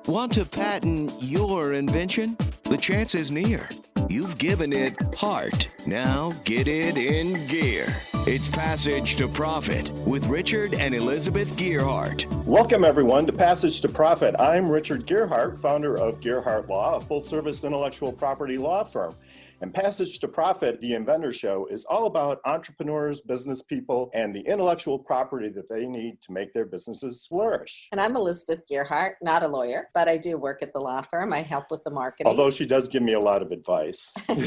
Want to patent your invention? The chance is near. You've given it heart. Now get it in gear. It's Passage to Profit with Richard and Elizabeth Gearhart. Welcome, everyone, to Passage to Profit. I'm Richard Gearhart, founder of Gearhart Law, a full-service intellectual property law firm. And Passage to Profit, the Inventor Show, is all about entrepreneurs, business people, and the intellectual property that they need to make their businesses flourish. And I'm Elizabeth Gearhart, not a lawyer, but I do work at the law firm. I help with the marketing. Although she does give me a lot of advice. And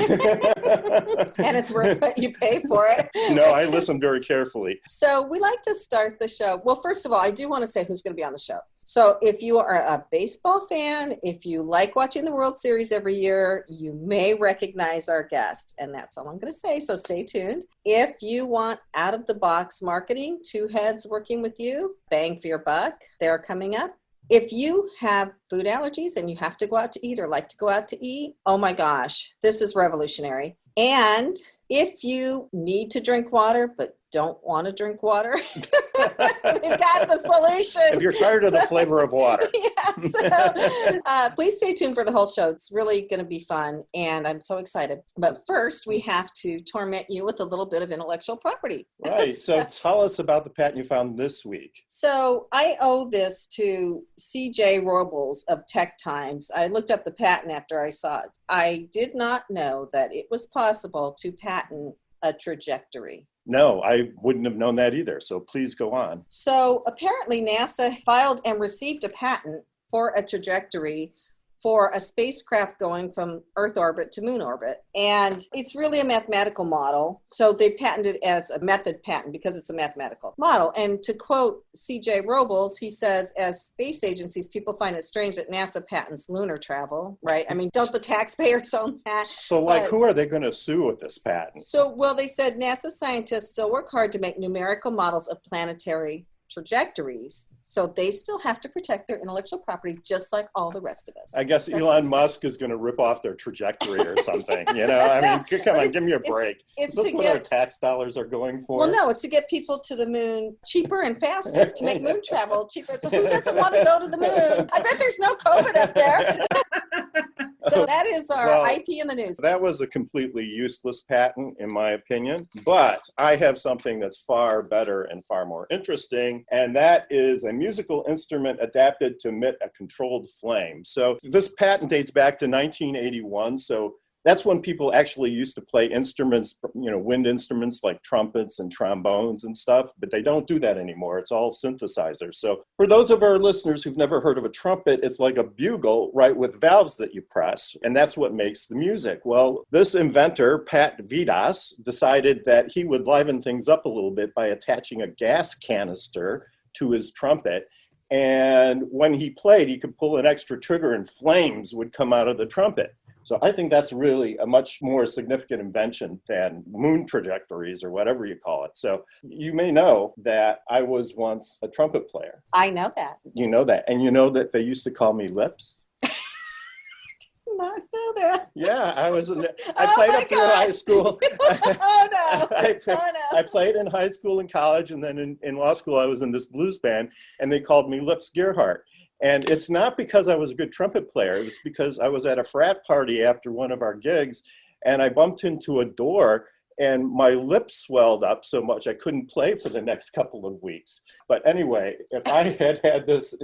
it's worth what you pay for it. No, I listen very carefully. So we like to start the show. Well, first of all, I do want to say who's going to be on the show. So if you are a baseball fan, if you like watching the World Series every year, you may recognize our guest. And that's all I'm going to say, so stay tuned. If you want out-of-the-box marketing, two heads working with you, bang for your buck, they're coming up. If you have food allergies and you have to go out to eat or like to go out to eat, oh my gosh, this is revolutionary. And if you need to drink water but don't want to drink water, we've got the solution. If you're tired of the flavor of water. Please stay tuned for the whole show. It's really going to be fun, and I'm so excited. But first, we have to torment you with a little bit of intellectual property. Right. So tell us about the patent you found this week. So I owe this to C.J. Robles of Tech Times. I looked up the patent after I saw it. I did not know that it was possible to patent a trajectory. No, I wouldn't have known that either. So please go on. So apparently NASA filed and received a patent for a trajectory for a spacecraft going from Earth orbit to Moon orbit. And it's really a mathematical model. So they patented it as a method patent because it's a mathematical model. And to quote C.J. Robles, he says, as space agencies, people find it strange that NASA patents lunar travel, right? I mean, don't the taxpayers own that? So who are they going to sue with this patent? So, well, they said NASA scientists still work hard to make numerical models of planetary trajectories, so they still have to protect their intellectual property just like all the rest of us. I guess that's Elon Musk is going to rip off their trajectory or something. You know, I mean, come on, give me a break. Is this what our tax dollars are going for? Well, no, it's to get people to the moon cheaper and faster, to make moon travel cheaper. So who doesn't want to go to the moon? I bet there's no COVID up there. So that is our IP in the news. That was a completely useless patent, in my opinion. But I have something that's far better and far more interesting, and that is a musical instrument adapted to emit a controlled flame. So this patent dates back to 1981. So that's when people actually used to play instruments, you know, wind instruments like trumpets and trombones and stuff, but they don't do that anymore. It's all synthesizers. So for those of our listeners who've never heard of a trumpet, it's like a bugle, right, with valves that you press, and that's what makes the music. Well, this inventor, Pat Vidas, decided that he would liven things up a little bit by attaching a gas canister to his trumpet. And when he played, he could pull an extra trigger and flames would come out of the trumpet. So I think that's really a much more significant invention than moon trajectories or whatever you call it. So you may know that I was once a trumpet player. I know that. You know that. And you know that they used to call me Lips? Not know that. Yeah, I played up through high school. Oh, no. I played in high school and college, and then in law school, I was in this blues band, and they called me Lips Gearhart. And it's not because I was a good trumpet player. It was because I was at a frat party after one of our gigs, and I bumped into a door, and my lips swelled up so much I couldn't play for the next couple of weeks. But anyway, if I had this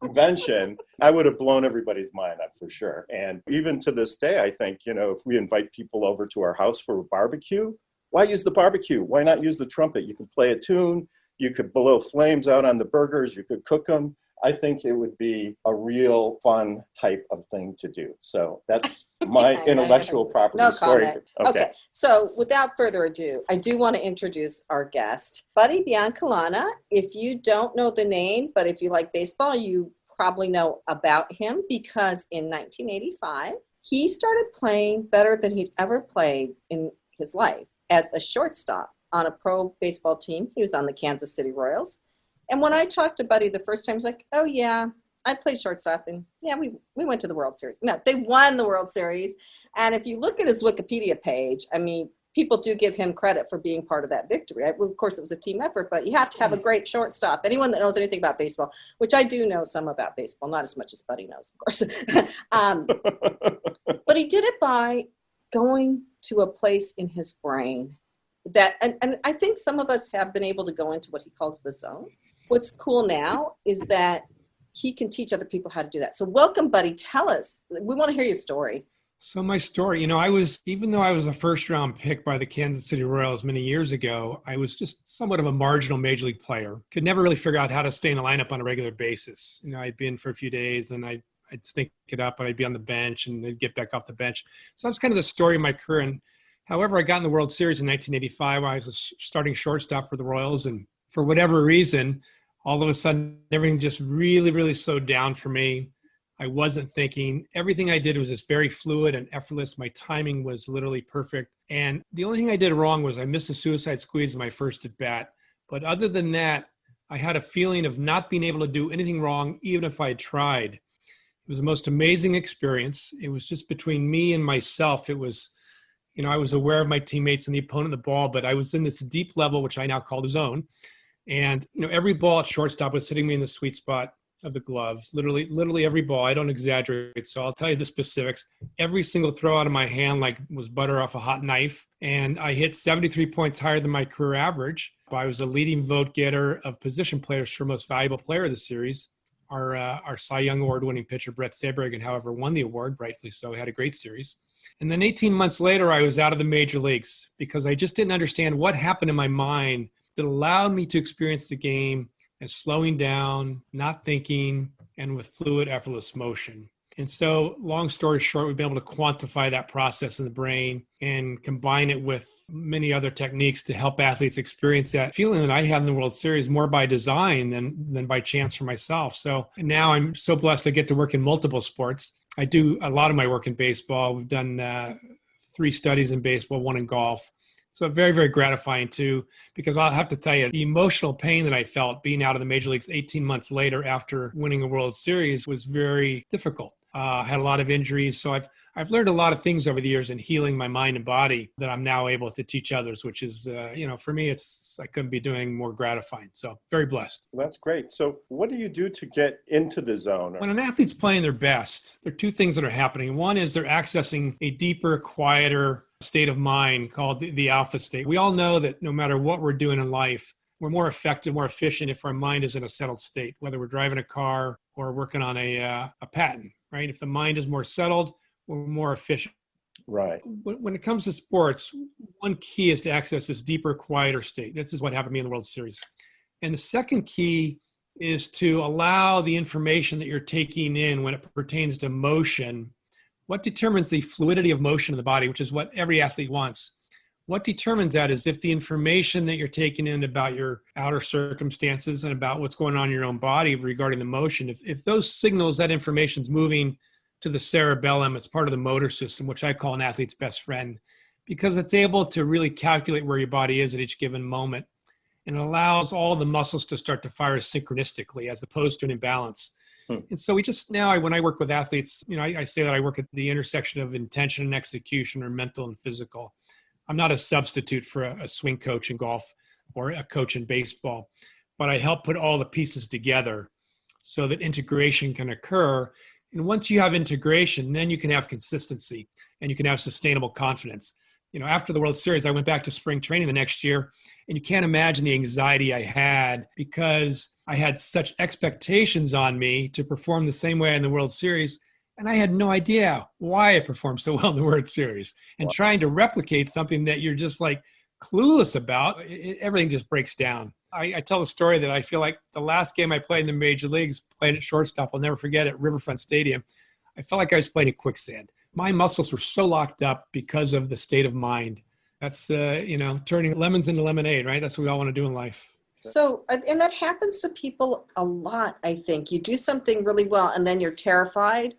invention, I would have blown everybody's mind up for sure. And even to this day, I think, you know, if we invite people over to our house for a barbecue, why use the barbecue? Why not use the trumpet? You could play a tune, you could blow flames out on the burgers, you could cook them. I think it would be a real fun type of thing to do. So that's my intellectual property story. Okay. So without further ado, I do want to introduce our guest, Buddy Biancalana. If you don't know the name, but if you like baseball, you probably know about him because in 1985, he started playing better than he'd ever played in his life as a shortstop on a pro baseball team. He was on the Kansas City Royals. And when I talked to Buddy the first time, he's like, oh, yeah, I played shortstop. And yeah, we went to the World Series. No, they won the World Series. And if you look at his Wikipedia page, I mean, people do give him credit for being part of that victory. Well, of course, it was a team effort, but you have to have a great shortstop. Anyone that knows anything about baseball, which I do know some about baseball, not as much as Buddy knows, of course. But he did it by going to a place in his brain that, and I think some of us have been able to go into what he calls the zone. What's cool now is that he can teach other people how to do that. So welcome, Buddy. Tell us. We want to hear your story. So my story, even though I was a first round pick by the Kansas City Royals many years ago, I was just somewhat of a marginal major league player. Could never really figure out how to stay in the lineup on a regular basis. I'd be in for a few days, then I'd stink it up, and I'd be on the bench, and they'd get back off the bench. So that's kind of the story of my career. And however, I got in the World Series in 1985. I was a starting shortstop for the Royals, and for whatever reason, all of a sudden, everything just really, really slowed down for me. I wasn't thinking. Everything I did was just very fluid and effortless. My timing was literally perfect. And the only thing I did wrong was I missed a suicide squeeze in my first at bat. But other than that, I had a feeling of not being able to do anything wrong, even if I had tried. It was the most amazing experience. It was just between me and myself. It was, I was aware of my teammates and the opponent of the ball, but I was in this deep level, which I now call the zone. And, every ball at shortstop was hitting me in the sweet spot of the glove, literally every ball. I don't exaggerate, so I'll tell you the specifics. Every single throw out of my hand was butter off a hot knife, and I hit 73 points higher than my career average. I was a leading vote getter of position players for most valuable player of the series. Our Cy Young Award-winning pitcher, Brett Saberhagen, however, won the award, rightfully so. He had a great series. And then 18 months later, I was out of the major leagues because I just didn't understand what happened in my mind that allowed me to experience the game as slowing down, not thinking, and with fluid, effortless motion. And so, long story short, we've been able to quantify that process in the brain and combine it with many other techniques to help athletes experience that feeling that I had in the World Series more by design than by chance for myself. So now I'm so blessed I get to work in multiple sports. I do a lot of my work in baseball. We've done 3 studies in baseball, 1 in golf. So very, very gratifying too, because I'll have to tell you, the emotional pain that I felt being out of the major leagues 18 months later after winning a World Series was very difficult. I had a lot of injuries. So I've learned a lot of things over the years in healing my mind and body that I'm now able to teach others, which is, for me, I couldn't be doing more gratifying. So very blessed. That's great. So what do you do to get into the zone? When an athlete's playing their best, there are 2 things that are happening. One is they're accessing a deeper, quieter state of mind called the alpha state. We all know that no matter what we're doing in life, we're more effective, more efficient if our mind is in a settled state, whether we're driving a car or working on a patent, right? If the mind is more settled, we're more efficient. Right. When it comes to sports, one key is to access this deeper, quieter state. This is what happened to me in the World Series. And the second key is to allow the information that you're taking in when it pertains to motion. What determines the fluidity of motion of the body, which is what every athlete wants? What determines that is if the information that you're taking in about your outer circumstances and about what's going on in your own body regarding the motion, if those signals, that information's moving to the cerebellum, it's part of the motor system, which I call an athlete's best friend, because it's able to really calculate where your body is at each given moment. And it allows all the muscles to start to fire synchronistically as opposed to an imbalance. And so we just now, when I work with athletes, I say that I work at the intersection of intention and execution, or mental and physical. I'm not a substitute for a swing coach in golf or a coach in baseball, but I help put all the pieces together so that integration can occur. And once you have integration, then you can have consistency and you can have sustainable confidence. After the World Series, I went back to spring training the next year, and you can't imagine the anxiety I had because I had such expectations on me to perform the same way in the World Series, and I had no idea why I performed so well in the World Series. And trying to replicate something that you're just clueless about, everything just breaks down. I tell the story that I feel like the last game I played in the major leagues, played at shortstop, I'll never forget it, Riverfront Stadium. I felt like I was playing in quicksand. My muscles were so locked up because of the state of mind. That's, turning lemons into lemonade, right? That's what we all want to do in life. So, and that happens to people a lot, I think. You do something really well, and then you're terrified.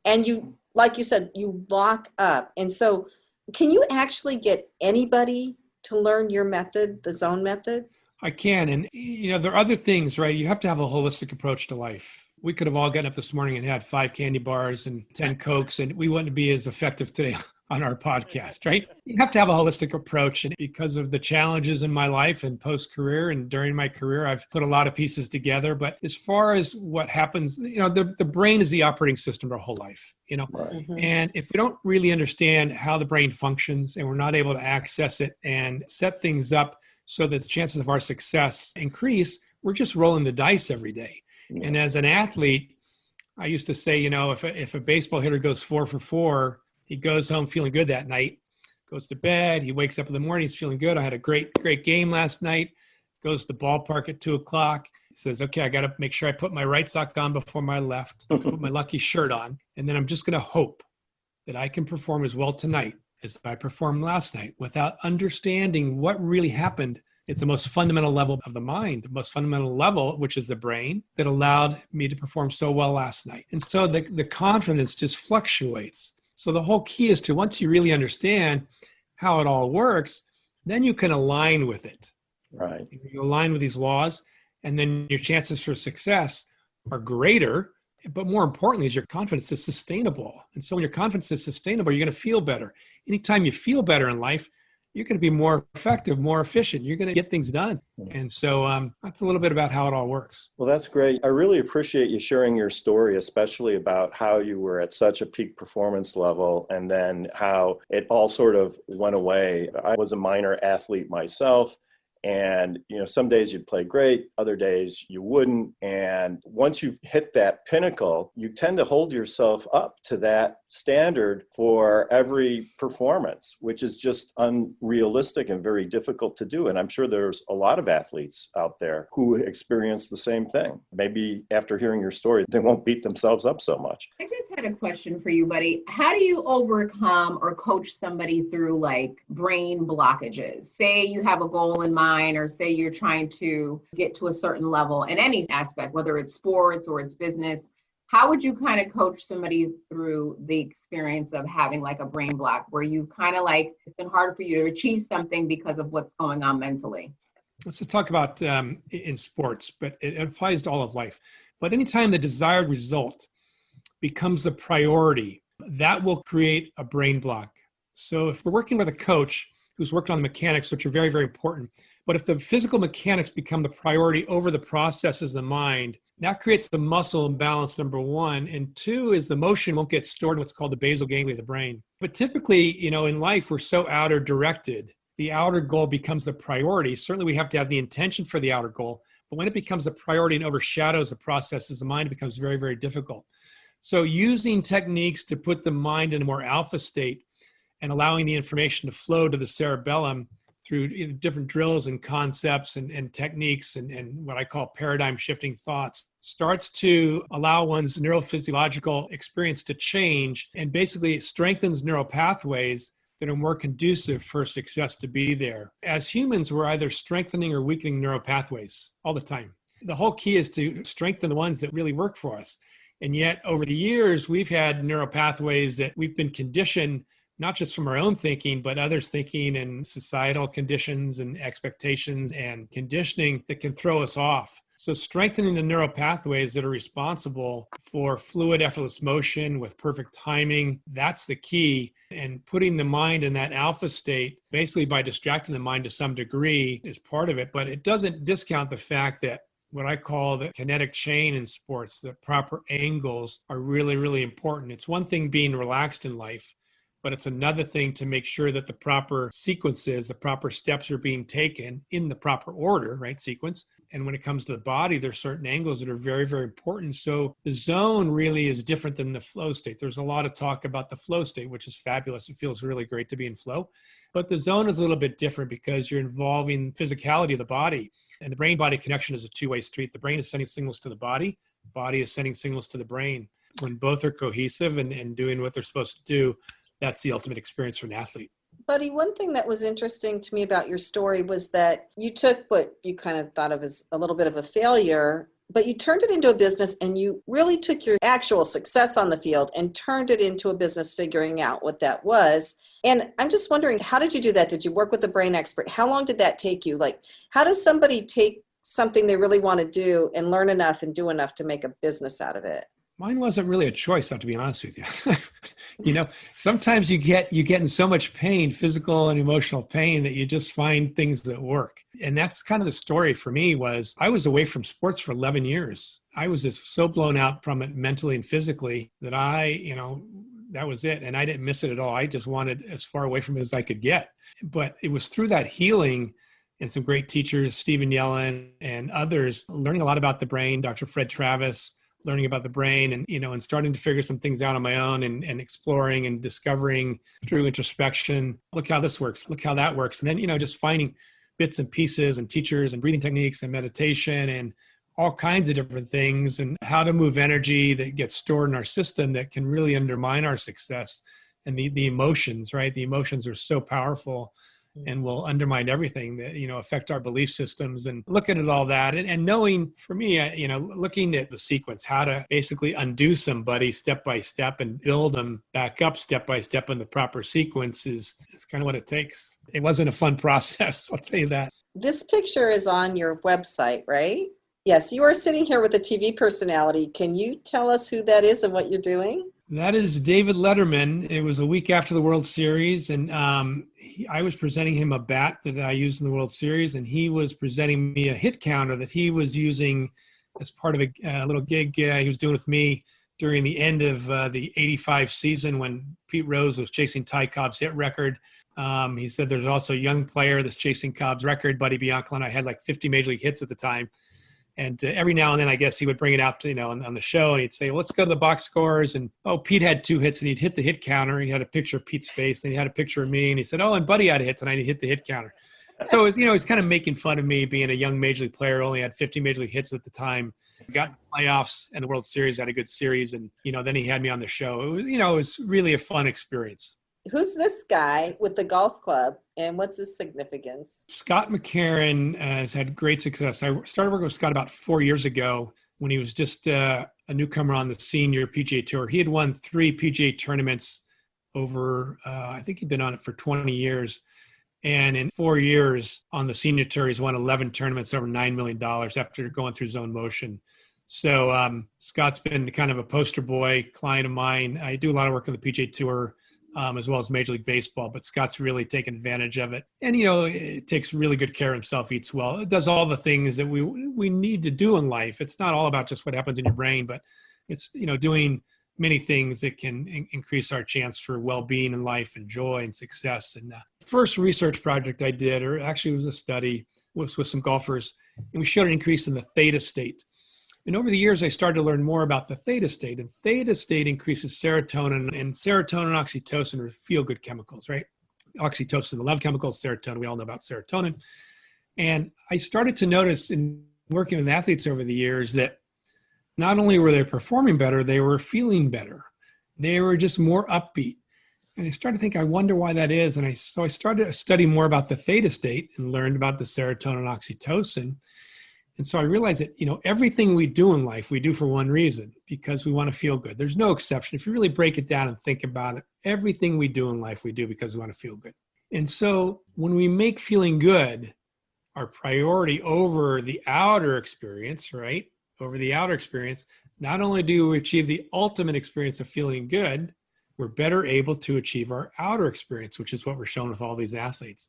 And you, like you said, you lock up. And so can you actually get anybody to learn your method, the zone method? I can. And, there are other things, right? You have to have a holistic approach to life. We could have all gotten up this morning and had 5 candy bars and 10 Cokes, and we wouldn't be as effective today on our podcast, right? You have to have a holistic approach. And because of the challenges in my life and post-career and during my career, I've put a lot of pieces together. But as far as what happens, the brain is the operating system of our whole life, Right. Mm-hmm. And if we don't really understand how the brain functions and we're not able to access it and set things up so that the chances of our success increase, we're just rolling the dice every day. Yeah. And as an athlete, I used to say, if a baseball hitter goes 4 for 4, he goes home feeling good that night, goes to bed, he wakes up in the morning, he's feeling good. I had a great game last night, goes to the ballpark at 2:00. He says, okay, I got to make sure I put my right sock on before my left, put my lucky shirt on. And then I'm just going to hope that I can perform as well tonight as I performed last night without understanding what really happened at the most fundamental level of the mind, the most fundamental level, which is the brain, that allowed me to perform so well last night. And so the confidence just fluctuates. So the whole key is to, once you really understand how it all works, then you can align with it. Right. You align with these laws, and then your chances for success are greater. But more importantly, is your confidence is sustainable. And so when your confidence is sustainable, you're going to feel better. Anytime you feel better in life, you're going to be more effective, more efficient. You're going to get things done. And so that's a little bit about how it all works. Well, that's great. I really appreciate you sharing your story, especially about how you were at such a peak performance level and then how it all sort of went away. I was a minor athlete myself. And, some days you'd play great, other days you wouldn't. And once you've hit that pinnacle, you tend to hold yourself up to that standard for every performance, which is just unrealistic and very difficult to do. And I'm sure there's a lot of athletes out there who experience the same thing. Maybe after hearing your story, they won't beat themselves up so much. I just had a question for you, buddy. How do you overcome or coach somebody through like brain blockages? Say you have a goal in mind, or say you're trying to get to a certain level in any aspect, whether it's sports or it's business. How would you kind of coach somebody through the experience of having like a brain block where you kind of like, it's been harder for you to achieve something because of what's going on mentally? Let's just talk about in sports, but it applies to all of life. But anytime the desired result becomes the priority, that will create a brain block. So if we're working with a coach who's worked on the mechanics, which are very, very important, but if the physical mechanics become the priority over the processes of the mind, that creates the muscle imbalance, number one. And two is the motion won't get stored in what's called the basal ganglia of the brain. But typically, in life, we're so outer directed. The outer goal becomes the priority. Certainly, we have to have the intention for the outer goal. But when it becomes the priority and overshadows the processes of the mind, it becomes very, very difficult. So using techniques to put the mind in a more alpha state and allowing the information to flow to the cerebellum through different drills and concepts and techniques and what I call paradigm shifting thoughts starts to allow one's neurophysiological experience to change and basically strengthens neural pathways that are more conducive for success to be there. As humans, we're either strengthening or weakening neural pathways all the time. The whole key is to strengthen the ones that really work for us. And yet over the years, we've had neural pathways that we've been conditioned not just from our own thinking, but others' thinking and societal conditions and expectations and conditioning that can throw us off. So strengthening the neural pathways that are responsible for fluid, effortless motion with perfect timing, that's the key. And putting the mind in that alpha state, basically by distracting the mind to some degree, is part of it. But it doesn't discount the fact that what I call the kinetic chain in sports, the proper angles are really, really important. It's one thing being relaxed in life, but it's another thing to make sure that the proper sequences, the proper steps are being taken in the proper order, right? Sequence. And when it comes to the body, there's certain angles that are very, very important. So the zone really is different than the flow state. There's a lot of talk about the flow state, which is fabulous. It feels really great to be in flow. But the zone is a little bit different because you're involving physicality of the body. And the brain-body connection is a two-way street. The brain is sending signals to the body is sending signals to the brain. When both are cohesive and doing what they're supposed to do, that's the ultimate experience for an athlete. Buddy, one thing that was interesting to me about your story was that you took what you kind of thought of as a little bit of a failure, but you turned it into a business and you really took your actual success on the field and turned it into a business, figuring out what that was. And I'm just wondering, how did you do that? Did you work with a brain expert? How long did that take you? Like, how does somebody take something they really want to do and learn enough and do enough to make a business out of it? Mine wasn't really a choice, to be honest with you. Sometimes you get in so much pain, physical and emotional pain, that you just find things that work. And that's kind of the story for me. Was I was away from sports for 11 years. I was just so blown out from it mentally and physically that that was it. And I didn't miss it at all. I just wanted as far away from it as I could get. But it was through that healing and some great teachers, Stephen Yellen and others, learning a lot about the brain, Dr. Fred Travis, learning about the brain and starting to figure some things out on my own and exploring and discovering through introspection, look how this works, look how that works. And then, just finding bits and pieces and teachers and breathing techniques and meditation and all kinds of different things, and how to move energy that gets stored in our system that can really undermine our success. And the emotions, right? The emotions are so powerful and will undermine everything that, affect our belief systems. And looking at all that and knowing, for me, looking at the sequence, how to basically undo somebody step by step and build them back up step by step in the proper sequence is kind of what it takes. It wasn't a fun process, I'll tell you that. This picture is on your website, right? Yes, you are sitting here with a TV personality. Can you tell us who that is and what you're doing? That is David Letterman. It was a week after the World Series, and I was presenting him a bat that I used in the World Series, and he was presenting me a hit counter that he was using as part of a little gig he was doing with me during the end of the 85 season when Pete Rose was chasing Ty Cobb's hit record. He said there's also a young player that's chasing Cobb's record, Buddy Biancalana. I had like 50 major league hits at the time. And every now and then, I guess he would bring it out to, on the show, and he'd say, well, let's go to the box scores. And, Pete had 2 hits, and he'd hit the hit counter. He had a picture of Pete's face, and he had a picture of me, and he said, and Buddy had a hit tonight. He hit the hit counter. So, he's kind of making fun of me being a young major league player, only had 50 major league hits at the time, got in the playoffs and the World Series, had a good series. And, then he had me on the show. It was really a fun experience. Who's this guy with the golf club, and what's his significance? Scott Mccarron has had great success. I started working with Scott about 4 years ago when he was just a newcomer on the senior PGA Tour. He had won 3 PGA tournaments over, I think he'd been on it for 20 years. And in 4 years on the senior tour, he's won 11 tournaments over $9 million after going through zone motion. So Scott's been kind of a poster boy client of mine. I do a lot of work on the PGA Tour, as well as Major League Baseball, but Scott's really taken advantage of it. And, it takes really good care of himself, eats well. It does all the things that we need to do in life. It's not all about just what happens in your brain, but it's, doing many things that can increase our chance for well-being in life and joy and success. And the first research project I did, or actually it was a study, was with some golfers, and we showed an increase in the theta state. And over the years, I started to learn more about the theta state. And theta state increases serotonin, and serotonin and oxytocin are feel-good chemicals, right? Oxytocin, the love chemical, serotonin, we all know about serotonin. And I started to notice in working with athletes over the years that not only were they performing better, they were feeling better. They were just more upbeat. And I started to think, I wonder why that is. And so I started to study more about the theta state and learned about the serotonin and oxytocin. And so I realized that, everything we do in life, we do for one reason, because we want to feel good. There's no exception. If you really break it down and think about it, everything we do in life, we do because we want to feel good. And so when we make feeling good our priority over the outer experience, right? Over the outer experience, not only do we achieve the ultimate experience of feeling good, we're better able to achieve our outer experience, which is what we're showing with all these athletes.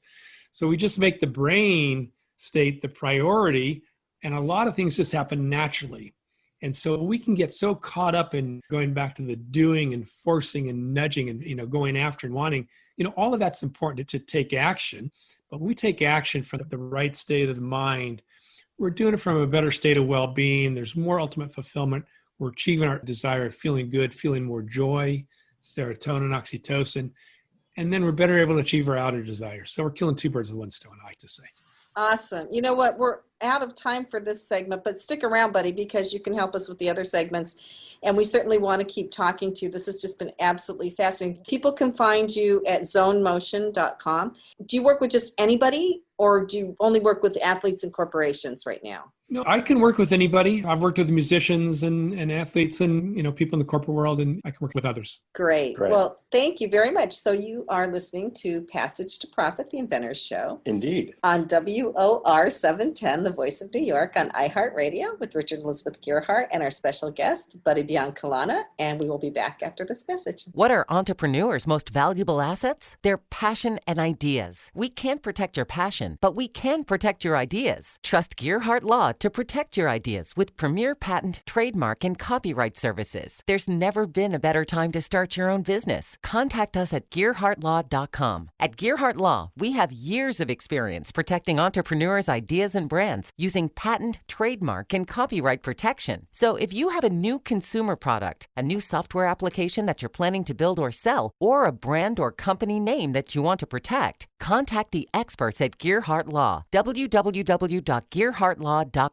So we just make the brain state the priority, and a lot of things just happen naturally. And so we can get so caught up in going back to the doing and forcing and nudging and, going after and wanting, all of that's important to take action. But when we take action from the right state of the mind, we're doing it from a better state of well-being. There's more ultimate fulfillment. We're achieving our desire of feeling good, feeling more joy, serotonin, oxytocin, and then we're better able to achieve our outer desires. So we're killing 2 birds with 1 stone, I like to say. Awesome. You know what? We're out of time for this segment, but stick around, buddy, because you can help us with the other segments. And we certainly want to keep talking to you. This has just been absolutely fascinating. People can find you at zonemotion.com. Do you work with just anybody or do you only work with athletes and corporations right now? No, I can work with anybody. I've worked with musicians and athletes and, people in the corporate world, and I can work with others. Great. Great. Well, thank you very much. So you are listening to Passage to Profit, the Inventor's Show. Indeed. On WOR 710, the Voice of New York, on iHeartRadio with Richard and Elizabeth Gearhart and our special guest, Buddy Biancalana. And we will be back after this message. What are entrepreneurs' most valuable assets? Their passion and ideas. We can't protect your passion, but we can protect your ideas. Trust Gearhart Law to protect your ideas with premier patent, trademark, and copyright services. There's never been a better time to start your own business. Contact us at GearhartLaw.com. At Gearhart Law, we have years of experience protecting entrepreneurs' ideas and brands using patent, trademark, and copyright protection. So if you have a new consumer product, a new software application that you're planning to build or sell, or a brand or company name that you want to protect, contact the experts at Gearhart Law. www.gearhartlaw.com.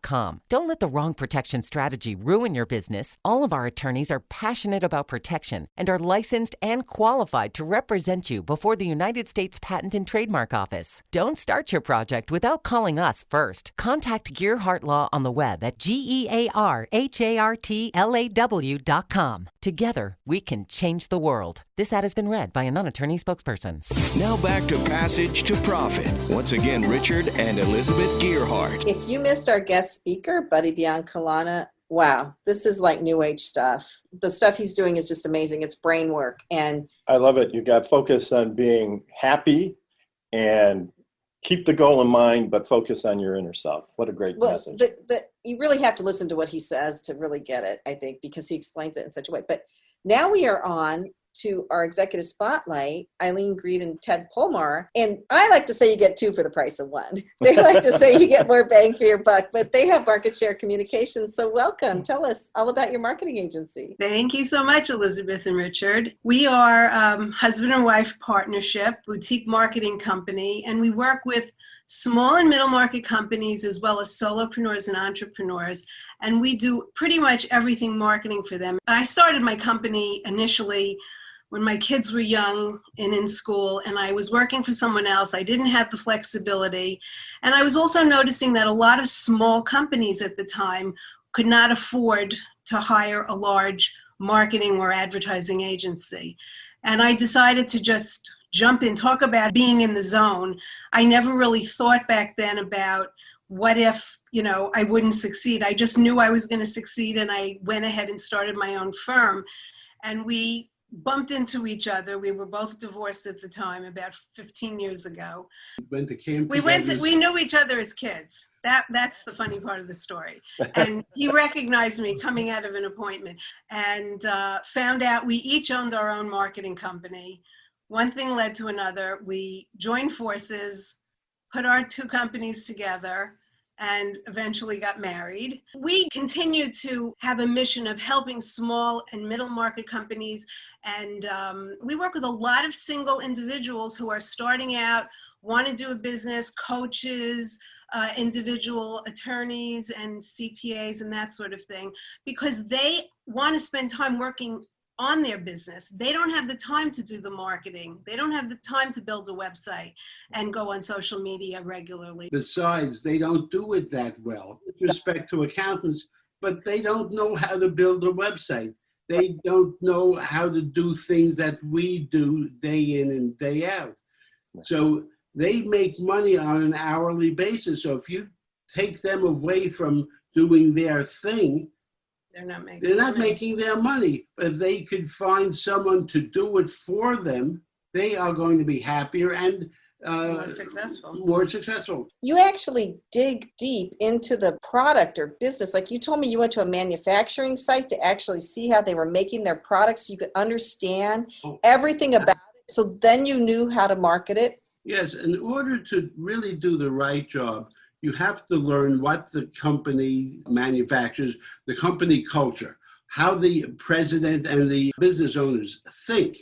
Don't let the wrong protection strategy ruin your business. All of our attorneys are passionate about protection and are licensed and qualified to represent you before the United States Patent and Trademark Office. Don't start your project without calling us first. Contact Gearhart Law on the web at GearhartLaw.com. Together, we can change the world. This ad has been read by a non-attorney spokesperson. Now back to Passage to Profit. Once again, Richard and Elizabeth Gearhart. If you missed our guest speaker, Buddy Biancalana, wow, this is like new age stuff. The stuff he's doing is just amazing. It's brain work. And I love it. You got focus on being happy and keep the goal in mind, but focus on your inner self. What a great message. You really have to listen to what he says to really get it, I think, because he explains it in such a way. But now we are on to our executive spotlight, Eileen Greed and Ted Polmar. And I like to say you get two for the price of one. They like to say you get more bang for your buck, but they have market share communications. So welcome. Tell us all about your marketing agency. Thank you so much, Elizabeth and Richard. We are husband and wife partnership, boutique marketing company, and we work with small and middle market companies as well as solopreneurs and entrepreneurs. And we do pretty much everything marketing for them. I started my company initially when my kids were young and in school, and I was working for someone else. I didn't have the flexibility. And I was also noticing that a lot of small companies at the time could not afford to hire a large marketing or advertising agency. And I decided to just jump in, talk about being in the zone. I never really thought back then about what if, I wouldn't succeed. I just knew I was going to succeed, and I went ahead and started my own firm. And we bumped into each other. We were both divorced at the time, about 15 years ago. Went to camp. We knew each other as kids. That's the funny part of the story. And he recognized me coming out of an appointment and found out we each owned our own marketing company. One thing led to another. We joined forces, put our two companies together, and eventually got married. We continue to have a mission of helping small and middle market companies. And we work with a lot of single individuals who are starting out, want to do a business, coaches, individual attorneys and CPAs and that sort of thing, because they want to spend time working on their business. They don't have the time to do the marketing. They don't have the time to build a website and go on social media regularly. Besides, they don't do it that well with respect to accountants, but they don't know how to build a website. They don't know how to do things that we do day in and day out. So they make money on an hourly basis. So if you take them away from doing their thing, they're not making their money. But if they could find someone to do it for them, they are going to be happier and more successful. You actually dig deep into the product or business. Like you told me you went to a manufacturing site to actually see how they were making their products so you could understand everything about it. So then you knew how to market it. Yes, in order to really do the right job, you have to learn what the company manufactures, the company culture, how the president and the business owners think.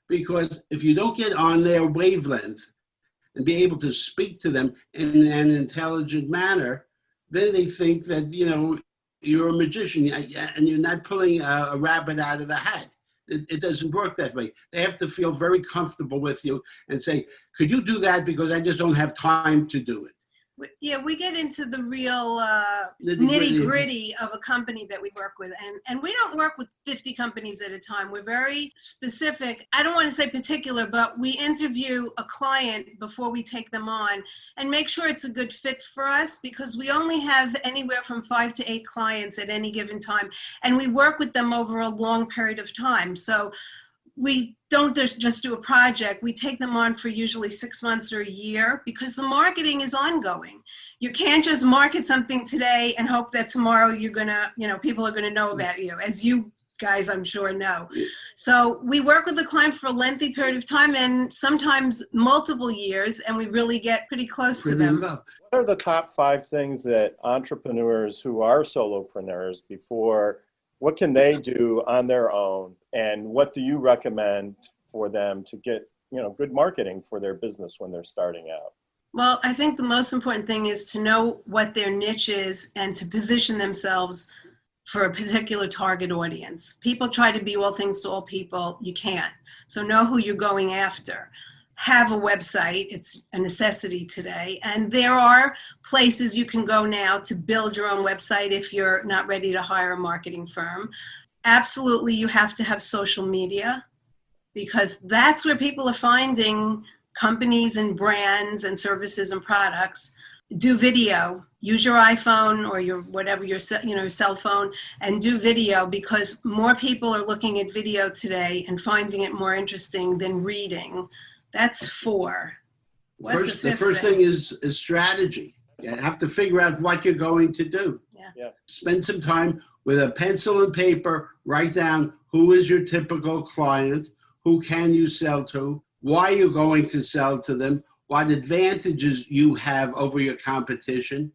Because if you don't get on their wavelength and be able to speak to them in an intelligent manner, then they think that, you're a magician and you're not pulling a rabbit out of the hat. It doesn't work that way. They have to feel very comfortable with you and say, could you do that because I just don't have time to do it. Yeah, we get into the real Nitty-gritty. nitty-gritty of a company that we work with. And we don't work with 50 companies at a time. We're very specific. I don't want to say particular, but we interview a client before we take them on and make sure it's a good fit for us, because we only have anywhere from 5 to 8 clients at any given time. And we work with them over a long period of time. So we don't just do a project. We take them on for usually 6 months or a year, because the marketing is ongoing. You can't just market something today and hope that tomorrow you're gonna, people are gonna know about you, as you guys I'm sure know. So we work with the client for a lengthy period of time, and sometimes multiple years, and we really get pretty close to them. What are the top 5 things that entrepreneurs who are solopreneurs what can they do on their own, and what do you recommend for them to get, good marketing for their business when they're starting out? Well, I think the most important thing is to know what their niche is and to position themselves for a particular target audience. People try to be all things to all people. You can't. So know who you're going after. Have a website. It's a necessity today. And there are places you can go now to build your own website if you're not ready to hire a marketing firm. Absolutely, you have to have social media, because that's where people are finding companies and brands and services and products. Do video. Use your iPhone or your cell phone, and do video, because more people are looking at video today and finding it more interesting than reading. That's 4. The first thing is strategy. You have to figure out what you're going to do. Yeah. Spend some time with a pencil and paper. Write down who is your typical client, who can you sell to, why you're going to sell to them, what advantages you have over your competition,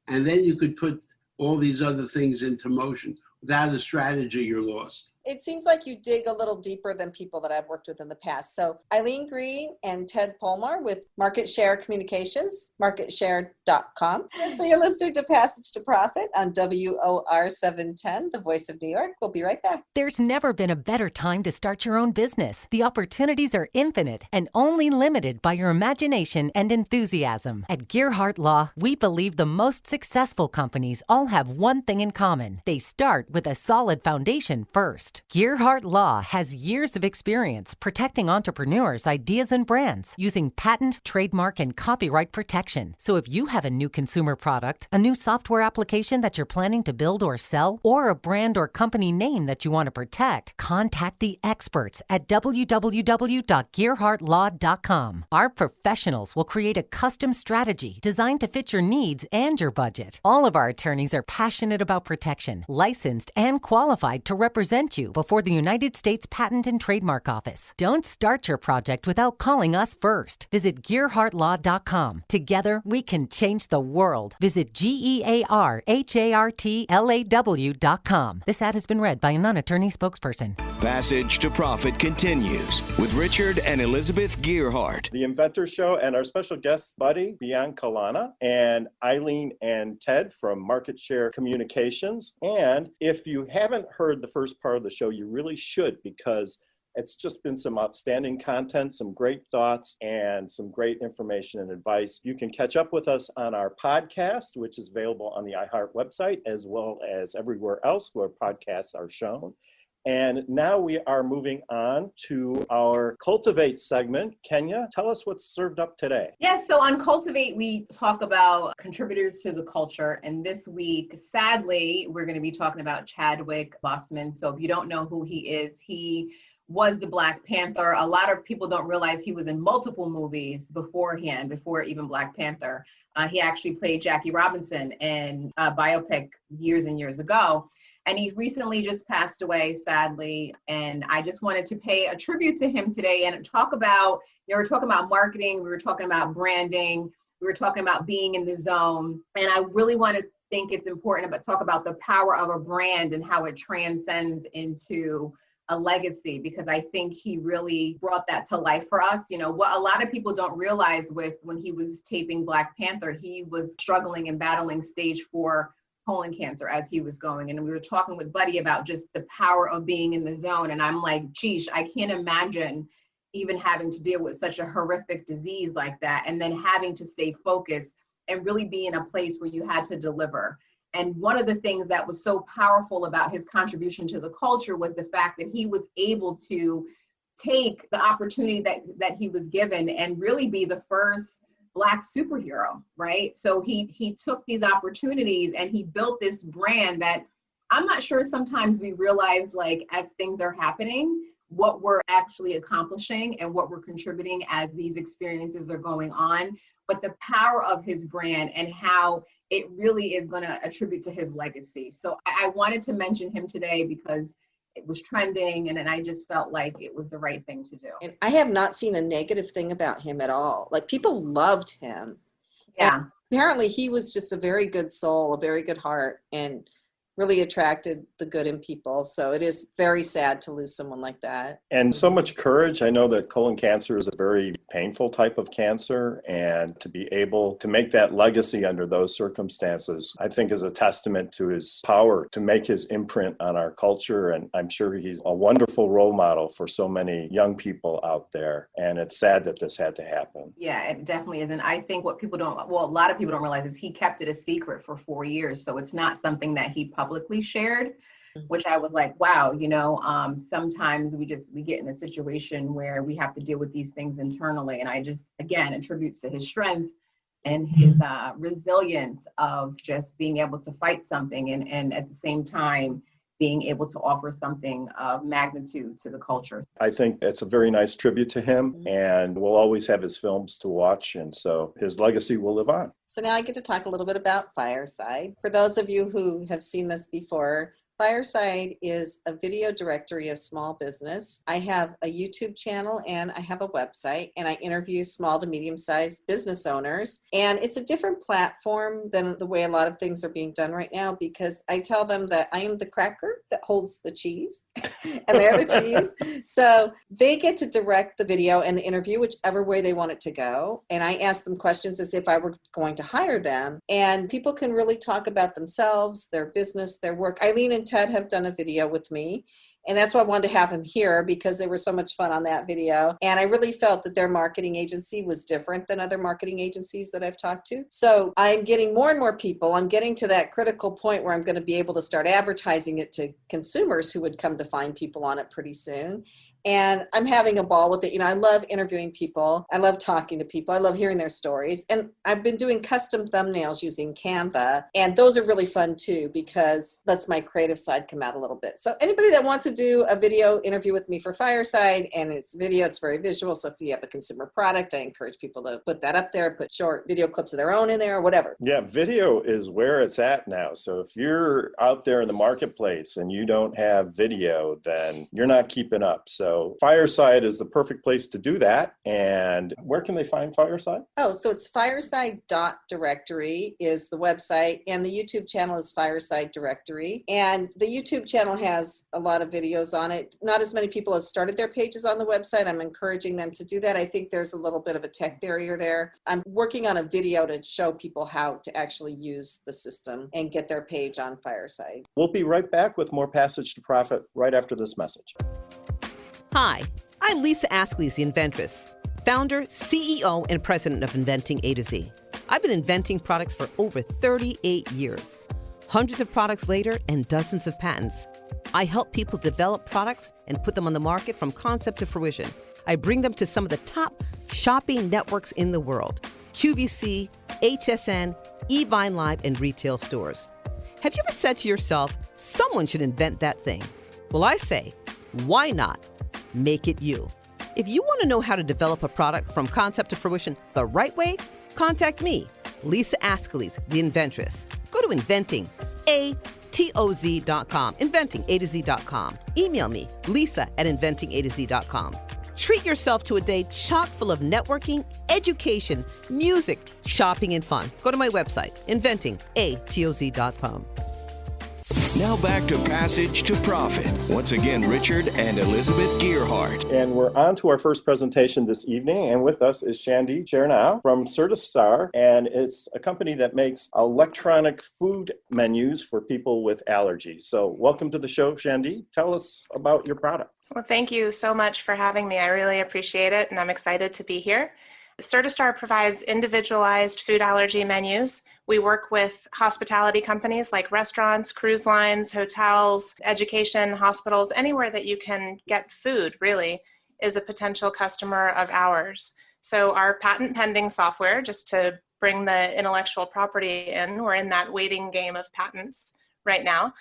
and then you could put all these other things into motion. Without a strategy, you're lost. It seems like you dig a little deeper than people that I've worked with in the past. So Eileen Green and Ted Polmar with Market Share Communications, marketshare.com. And so you're listening to Passage to Profit on WOR 710, the voice of New York. We'll be right back. There's never been a better time to start your own business. The opportunities are infinite and only limited by your imagination and enthusiasm. At Gearhart Law, we believe the most successful companies all have one thing in common. They start with a solid foundation first. Gearhart Law has years of experience protecting entrepreneurs' ideas and brands using patent, trademark, and copyright protection. So if you have a new consumer product, a new software application that you're planning to build or sell, or a brand or company name that you want to protect, contact the experts at www.gearhartlaw.com. Our professionals will create a custom strategy designed to fit your needs and your budget. All of our attorneys are passionate about protection, licensed and qualified to represent you before the United States Patent and Trademark Office. Don't start your project without calling us first. Visit GearhartLaw.com. Together, we can change the world. Visit GearhartLaw.com. This ad has been read by a non-attorney spokesperson. Passage to Profit continues with Richard and Elizabeth Gearhart. The Inventor Show and our special guest buddy, Biancalana, and Eileen and Ted from Market Share Communications. And if you haven't heard the first part of the show, you really should, because it's just been some outstanding content, some great thoughts, and some great information and advice. You can catch up with us on our podcast, which is available on the iHeart website, as well as everywhere else where podcasts are shown. And now we are moving on to our Cultivate segment. Kenya, tell us what's served up today. Yes, so on Cultivate, we talk about contributors to the culture. And this week, sadly, we're going to be talking about Chadwick Boseman. So if you don't know who he is, he was the Black Panther. A lot of people don't realize he was in multiple movies beforehand, before even Black Panther. He actually played Jackie Robinson in a biopic years and years ago. And he recently just passed away, sadly. And I just wanted to pay a tribute to him today and talk about, we're talking about marketing, we were talking about branding, we were talking about being in the zone. And I really want to think it's important to talk about the power of a brand and how it transcends into a legacy, because I think he really brought that to life for us. What a lot of people don't realize when he was taping Black Panther, he was struggling and battling stage 4 colon cancer as he was going. And we were talking with Buddy about just the power of being in the zone. And I'm like, geez, I can't imagine even having to deal with such a horrific disease like that, and then having to stay focused and really be in a place where you had to deliver. And one of the things that was so powerful about his contribution to the culture was the fact that he was able to take the opportunity that he was given and really be the first Black superhero, right? So he took these opportunities and he built this brand that I'm not sure sometimes we realize, like, as things are happening, what we're actually accomplishing and what we're contributing as these experiences are going on. But the power of his brand and how it really is going to attribute to his legacy. So I wanted to mention him today because it was trending, and then I just felt like it was the right thing to do. And I have not seen a negative thing about him at all. Like, people loved him. Yeah. And apparently he was just a very good soul, a very good heart, and really attracted the good in people. So it is very sad to lose someone like that. And so much courage. I know that colon cancer is a very painful type of cancer, and to be able to make that legacy under those circumstances, I think is a testament to his power to make his imprint on our culture. And I'm sure he's a wonderful role model for so many young people out there. And it's sad that this had to happen. Yeah, it definitely is. And I think what people don't, well, a lot of people don't realize is he kept it a secret for 4 years. So it's not something that he publicly shared, which I was like, wow, you know, sometimes we get in a situation where we have to deal with these things internally. And I just, again, attributes to his strength and his resilience of just being able to fight something and at the same time being able to offer something of magnitude to the culture. I think it's a very nice tribute to him, and we'll always have his films to watch, and so his legacy will live on. So now I get to talk a little bit about Fireside. For those of you who have seen this before, Fireside is a video directory of small business. I have a YouTube channel and I have a website, and I interview small to medium-sized business owners. And it's a different platform than the way a lot of things are being done right now, because I tell them that I am the cracker that holds the cheese and they're the cheese. So they get to direct the video and the interview whichever way they want it to go. And I ask them questions as if I were going to hire them. And people can really talk about themselves, their business, their work. Eileen and Ted have done a video with me, and that's why I wanted to have them here, because they were so much fun on that video. And I really felt that their marketing agency was different than other marketing agencies that I've talked to. So I'm getting more and more people. I'm getting to that critical point where I'm going to be able to start advertising it to consumers who would come to find people on it pretty soon. And I'm having a ball with it. You know, I love interviewing people. I love talking to people. I love hearing their stories. And I've been doing custom thumbnails using Canva. And those are really fun too, because lets my creative side come out a little bit. So anybody that wants to do a video interview with me for Fireside, and it's video, it's very visual. So if you have a consumer product, I encourage people to put that up there, put short video clips of their own in there or whatever. Yeah, video is where it's at now. So if you're out there in the marketplace and you don't have video, then you're not keeping up. So Fireside is the perfect place to do that. And where can they find Fireside? Oh, so it's fireside.directory is the website, and the YouTube channel is Fireside Directory. And the YouTube channel has a lot of videos on it. Not as many people have started their pages on the website. I'm encouraging them to do that. I think there's a little bit of a tech barrier there. I'm working on a video to show people how to actually use the system and get their page on Fireside. We'll be right back with more Passage to Profit right after this message. Hi, I'm Lisa Askley's the Inventress, founder, CEO, and president of Inventing A to Z. I've been inventing products for over 38 years. Hundreds of products later and dozens of patents. I help people develop products and put them on the market from concept to fruition. I bring them to some of the top shopping networks in the world: QVC, HSN, eVine Live, and retail stores. Have you ever said to yourself, someone should invent that thing? Well, I say, why not? Make it you. If you want to know how to develop a product from concept to fruition the right way, contact me, Lisa Askley's the Inventress. Go to inventingatoz.com, inventingatoz.com. Email me, lisa@inventingatoz.com. Treat yourself to a day chock full of networking, education, music, shopping, and fun. Go to my website, inventingatoz.com. Now back to Passage to Profit. Once again, Richard and Elizabeth Gearhart. And we're on to our first presentation this evening. And with us is Shandy Chernow from Certistar. And it's a company that makes electronic food menus for people with allergies. So welcome to the show, Shandy. Tell us about your product. Well, thank you so much for having me. I really appreciate it, and I'm excited to be here. Certistar provides individualized food allergy menus. We work with hospitality companies like restaurants, cruise lines, hotels, education, hospitals, anywhere that you can get food, really, is a potential customer of ours. So our patent pending software, just to bring the intellectual property in, we're in that waiting game of patents right now,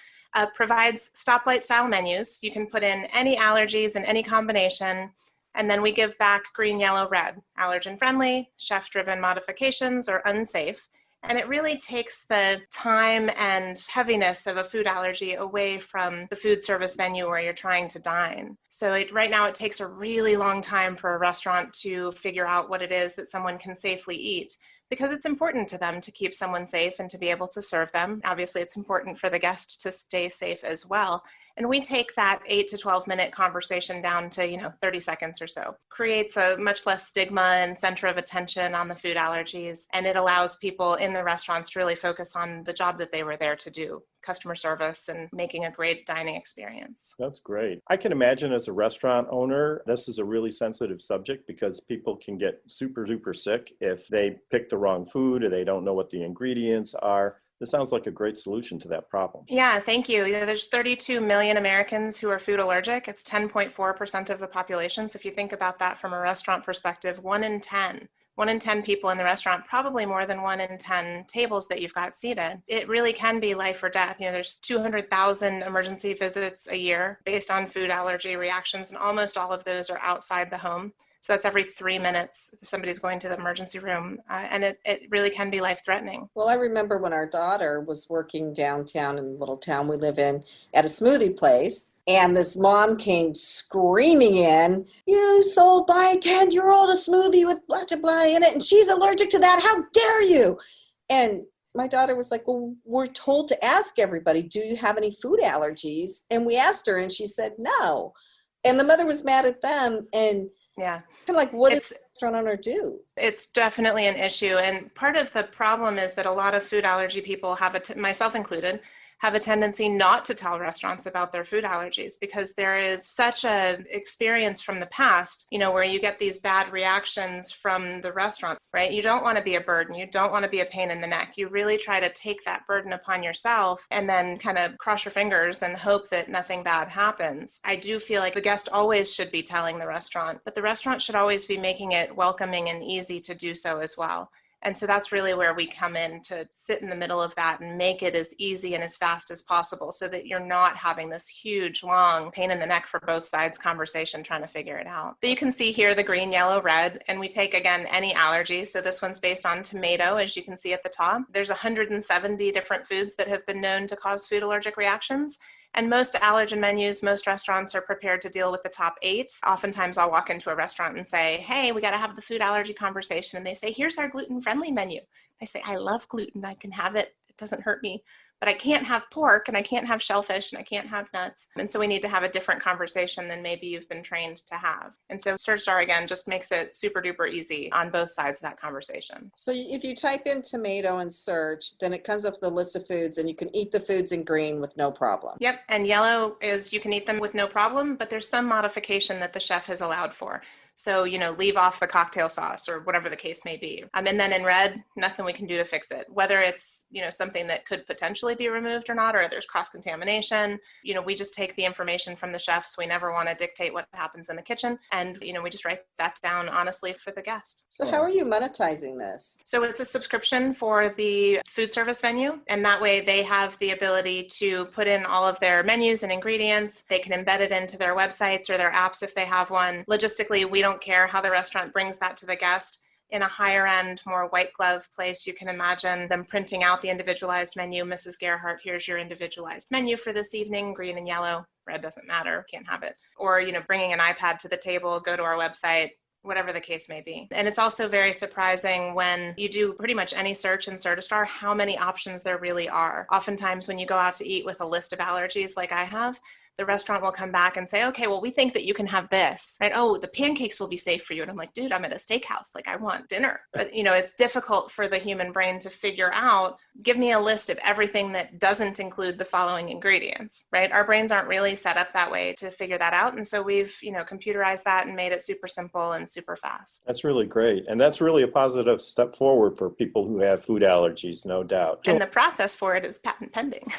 provides stoplight style menus. You can put in any allergies in any combination, and then we give back green, yellow, red, allergen friendly, chef driven modifications, or unsafe. And it really takes the time and heaviness of a food allergy away from the food service venue where you're trying to dine. So right now it takes a really long time for a restaurant to figure out what it is that someone can safely eat, because it's important to them to keep someone safe and to be able to serve them. Obviously, it's important for the guest to stay safe as well. And we take that 8 to 12 minute conversation down to, 30 seconds or so. Creates a much less stigma and center of attention on the food allergies. And it allows people in the restaurants to really focus on the job that they were there to do, customer service and making a great dining experience. That's great. I can imagine as a restaurant owner, this is a really sensitive subject because people can get super duper sick if they pick the wrong food or they don't know what the ingredients are. This sounds like a great solution to that problem. Yeah, thank you. There's 32 million Americans who are food allergic. It's 10.4% of the population. So if you think about that from a restaurant perspective, 1 in 10 people in the restaurant, probably more than 1 in 10 tables that you've got seated. It really can be life or death. There's 200,000 emergency visits a year based on food allergy reactions, and almost all of those are outside the home. So that's every 3 minutes if somebody's going to the emergency room, and it really can be life-threatening. Well, I remember when our daughter was working downtown in the little town we live in at a smoothie place, and this mom came screaming in, "You sold my 10-year-old a smoothie with blah, blah, blah in it, and she's allergic to that. How dare you?" And my daughter was like, "Well, we're told to ask everybody, do you have any food allergies?" And we asked her, and she said no. And the mother was mad at them, and yeah. Kind of like, what does the restaurant owner do? It's definitely an issue. And part of the problem is that a lot of food allergy people myself included, have a tendency not to tell restaurants about their food allergies because there is such a experience from the past, where you get these bad reactions from the restaurant, right? You don't want to be a burden. You don't want to be a pain in the neck. You really try to take that burden upon yourself and then kind of cross your fingers and hope that nothing bad happens. I do feel like the guest always should be telling the restaurant, but the restaurant should always be making it welcoming and easy to do so as well. And so that's really where we come in to sit in the middle of that and make it as easy and as fast as possible so that you're not having this huge, long pain in the neck for both sides conversation trying to figure it out. But you can see here the green, yellow, red, and we take, again, any allergy. So this one's based on tomato, as you can see at the top. There's 170 different foods that have been known to cause food allergic reactions. And most allergen menus, most restaurants are prepared to deal with the top 8. Oftentimes I'll walk into a restaurant and say, "Hey, we got to have the food allergy conversation." And they say, "Here's our gluten-friendly menu." I say, "I love gluten. I can have it. It doesn't hurt me. But I can't have pork, and I can't have shellfish, and I can't have nuts." And so we need to have a different conversation than maybe you've been trained to have. And so Certistar, again, just makes it super duper easy on both sides of that conversation. So if you type in tomato and search, then it comes up with a list of foods, and you can eat the foods in green with no problem. Yep, and yellow is you can eat them with no problem, but there's some modification that the chef has allowed for. So, leave off the cocktail sauce or whatever the case may be. And then in red, nothing we can do to fix it. Whether it's, something that could potentially be removed or not, or there's cross-contamination, we just take the information from the chefs. We never want to dictate what happens in the kitchen. And, we just write that down honestly for the guest. So how are you monetizing this? So it's a subscription for the food service venue. And that way they have the ability to put in all of their menus and ingredients. They can embed it into their websites or their apps if they have one. Logistically, we don't care how the restaurant brings that to the guest. In a higher end, more white glove place, you can imagine them printing out the individualized menu. "Mrs. Gerhardt, here's your individualized menu for this evening, green and yellow. Red doesn't matter, can't have it." Or, bringing an iPad to the table, go to our website, whatever the case may be. And it's also very surprising when you do pretty much any search in Certistar, how many options there really are. Oftentimes when you go out to eat with a list of allergies like I have, the restaurant will come back and say, okay, well, we think that you can have this, right? Oh, the pancakes will be safe for you. And I'm like, dude, I'm at a steakhouse. Like, I want dinner. But, it's difficult for the human brain to figure out, give me a list of everything that doesn't include the following ingredients, right? Our brains aren't really set up that way to figure that out. And so we've, computerized that and made it super simple and super fast. That's really great. And that's really a positive step forward for people who have food allergies, no doubt. And the process for it is patent pending.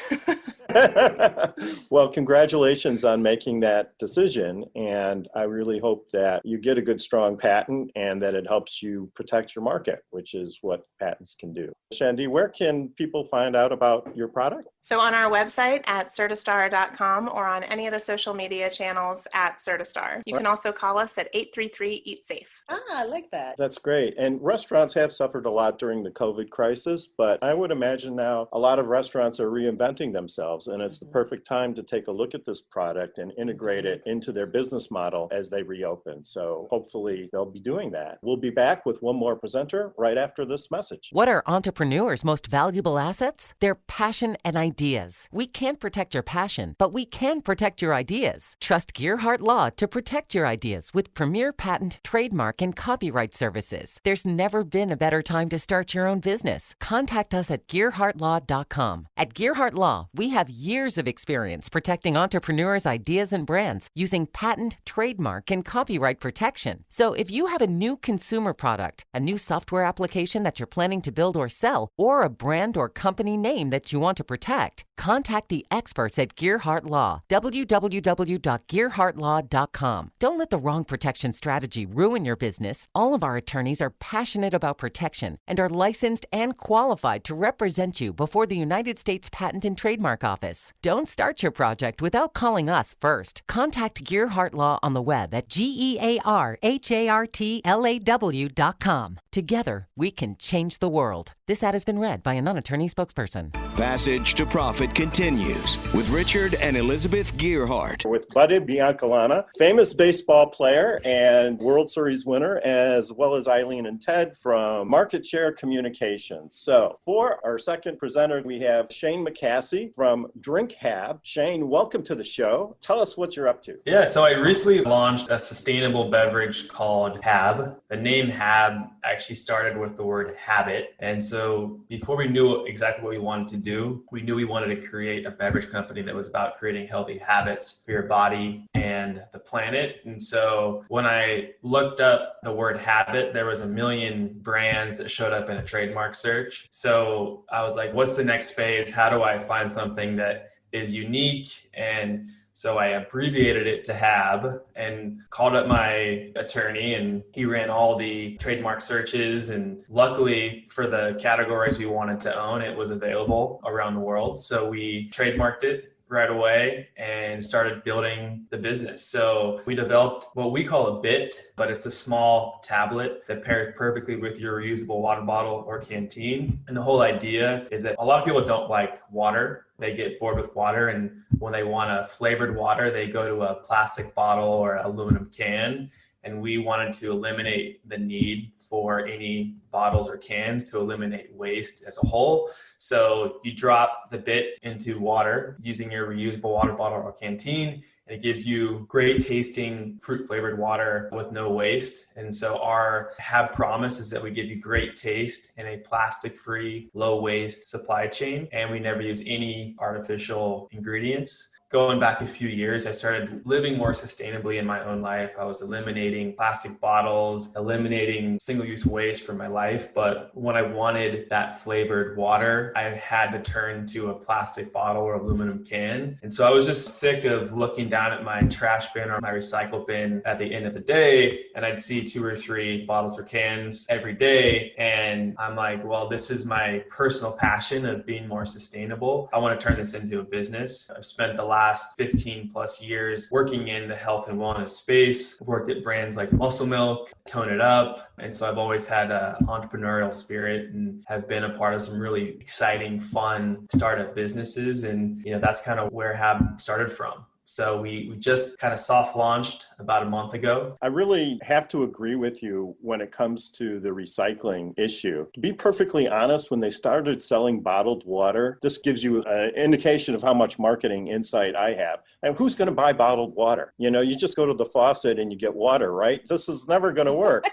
Well, congratulations on making that decision. And I really hope that you get a good, strong patent and that it helps you protect your market, which is what patents can do. Shandy, where can people find out about your product? So on our website at certistar.com or on any of the social media channels at Certistar. You can also call us at 833-EAT-SAFE. I like that. That's great. And restaurants have suffered a lot during the COVID crisis, but I would imagine now a lot of restaurants are reinventing themselves, and it's the perfect time to take a look at this product and integrate it into their business model as they reopen. So hopefully they'll be doing that. We'll be back with one more presenter right after this message. What are entrepreneurs' most valuable assets? Their passion and ideas. We can't protect your passion, but we can protect your ideas. Trust Gearhart Law to protect your ideas with premier patent, trademark, and copyright services. There's never been a better time to start your own business. Contact us at gearhartlaw.com. At Gearhart Law, we have years of experience protecting entrepreneurs' ideas and brands using patent, trademark, and copyright protection. So if you have a new consumer product, a new software application that you're planning to build or sell, or a brand or company name that you want to protect, contact the experts at Gearhart Law, www.gearhartlaw.com. Don't let the wrong protection strategy ruin your business. All of our attorneys are passionate about protection and are licensed and qualified to represent you before the United States Patent and Trademark Office. Don't start your project without calling us first. Contact Gearhart Law on the web at GEARHARTLAW.com. Together, we can change the world. This ad has been read by a non-attorney spokesperson. Passage to Profit continues with Richard and Elizabeth Gearhart. With Buddy Biancalana, famous baseball player and World Series winner, as well as Eileen and Ted from Market Share Communications. So for our second presenter, we have Shane Mccassie from Drink Hab. Shane, welcome to the show. Tell us what you're up to. Yeah, so I recently launched a sustainable beverage called Hab. The name Hab actually started with the word habit. And so before we knew exactly what we wanted to do, we knew we wanted to create a beverage company that was about creating healthy habits for your body and the planet. And so when I looked up the word habit, there was a million brands that showed up in a trademark search. So I was like, what's the next phase? How do I find something that is unique? And so I abbreviated it to HAB and called up my attorney, and he ran all the trademark searches. And luckily for the categories we wanted to own, it was available around the world. So we trademarked it right away and started building the business. So we developed what we call a bit, but it's a small tablet that pairs perfectly with your reusable water bottle or canteen. And the whole idea is that a lot of people don't like water. They get bored with water, and when they want a flavored water, they go to a plastic bottle or aluminum can. And we wanted to eliminate the need for any bottles or cans, to eliminate waste as a whole. So you drop the bit into water using your reusable water bottle or canteen, and it gives you great tasting fruit flavored water with no waste. And so our HAB promise is that we give you great taste in a plastic free, low waste supply chain, and we never use any artificial ingredients. Going back a few years, I started living more sustainably in my own life. I was eliminating plastic bottles, eliminating single-use waste from my life. But when I wanted that flavored water, I had to turn to a plastic bottle or aluminum can. And so I was just sick of looking down at my trash bin or my recycle bin at the end of the day, and I'd see 2 or 3 bottles or cans every day. And I'm like, well, this is my personal passion of being more sustainable. I want to turn this into a business. I've spent the last 15 plus years working in the health and wellness space. I've worked at brands like Muscle Milk, Tone It Up. And so I've always had an entrepreneurial spirit and have been a part of some really exciting, fun startup businesses. And, that's kind of where HAB started from. So we just kind of soft launched about a month ago. I really have to agree with you when it comes to the recycling issue. To be perfectly honest, when they started selling bottled water, this gives you an indication of how much marketing insight I have. And who's going to buy bottled water? You know, you just go to the faucet and you get water, right? This is never going to work.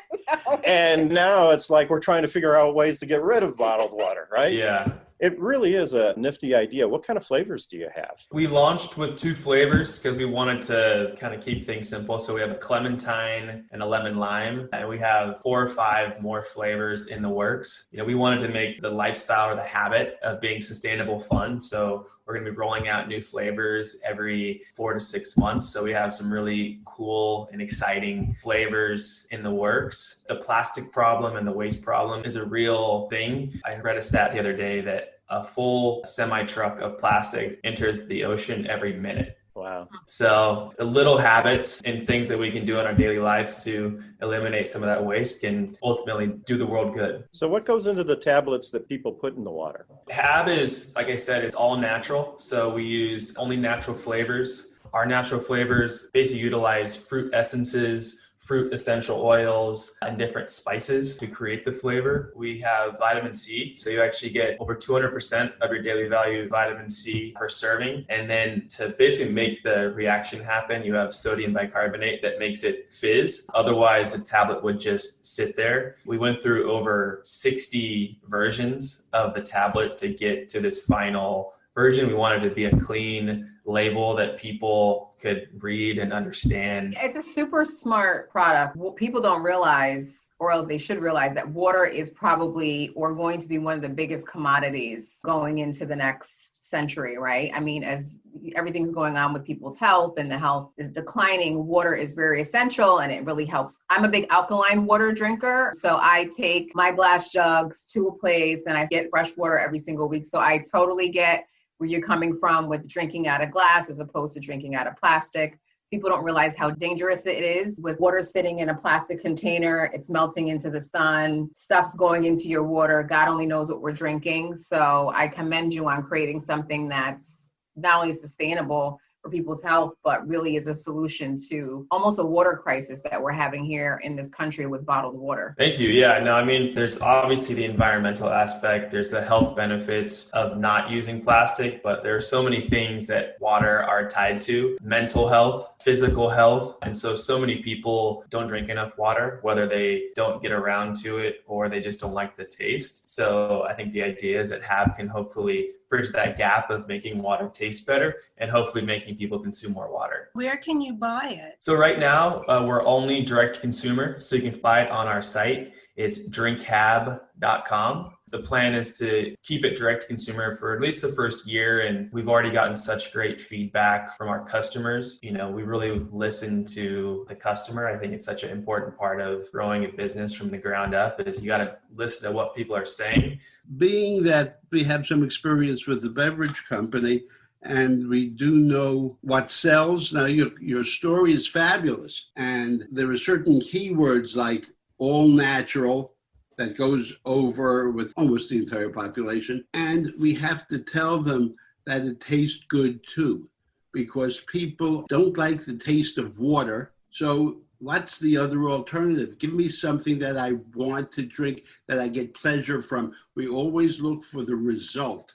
And now it's like we're trying to figure out ways to get rid of bottled water, right? Yeah. It really is a nifty idea. What kind of flavors do you have? We launched with 2 flavors because we wanted to kind of keep things simple. So we have a clementine and a lemon lime, and we have 4 or 5 more flavors in the works. You know, we wanted to make the lifestyle or the habit of being sustainable fun. So we're going to be rolling out new flavors every 4 to 6 months. So we have some really cool and exciting flavors in the works. The plastic problem and the waste problem is a real thing. I read a stat the other day that a full semi-truck of plastic enters the ocean every minute. Wow. So the little habits and things that we can do in our daily lives to eliminate some of that waste can ultimately do the world good. So what goes into the tablets that people put in the water? Hab is, like I said, it's all natural. So we use only natural flavors. Our natural flavors basically utilize fruit essences, fruit essential oils, and different spices to create the flavor. We have vitamin C, so you actually get over 200% of your daily value vitamin C per serving. And then to basically make the reaction happen, you have sodium bicarbonate that makes it fizz. Otherwise, the tablet would just sit there. We went through over 60 versions of the tablet to get to this final version. We wanted to be a clean label that people could read and understand. It's a super smart product. What people don't realize, or else they should realize, that water is probably or going to be one of the biggest commodities going into the next century, right? I mean, as everything's going on with people's health and the health is declining, water is very essential and it really helps. I'm a big alkaline water drinker, so I take my glass jugs to a place and I get fresh water every single week. So I totally get where you're coming from with drinking out of glass as opposed to drinking out of plastic. People don't realize how dangerous it is with water sitting in a plastic container. It's melting into the sun. Stuff's going into your water. God only knows what we're drinking. So I commend you on creating something that's not only sustainable for people's health, but really is a solution to almost a water crisis that we're having here in this country with bottled water. Thank you. Yeah, no, I mean, there's obviously the environmental aspect. There's the health benefits of not using plastic, but there are so many things that water are tied to: mental health, physical health. And so many people don't drink enough water, whether they don't get around to it or they just don't like the taste. So I think the idea is that Hab can hopefully bridge that gap of making water taste better and hopefully making people consume more water. Where can you buy it? So right now, we're only direct to consumer, so you can buy it on our site. It's drinkhab.com. The plan is to keep it direct to consumer for at least the first year, and we've already gotten such great feedback from our customers. You know, we really listen to the customer. I think it's such an important part of growing a business from the ground up, is you got to listen to what people are saying. Being that we have some experience with the beverage company and we do know what sells, now your story is fabulous. And there are certain keywords like all natural, that goes over with almost the entire population. And we have to tell them that it tastes good too, because people don't like the taste of water. So what's the other alternative? Give me something that I want to drink, that I get pleasure from. We always look for the result.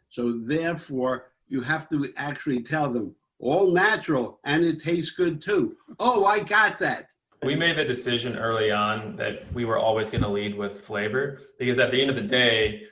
So therefore, you have to actually tell them all natural and it tastes good too. Oh, I got that. We made the decision early on that we were always going to lead with flavor, because at the end of the day,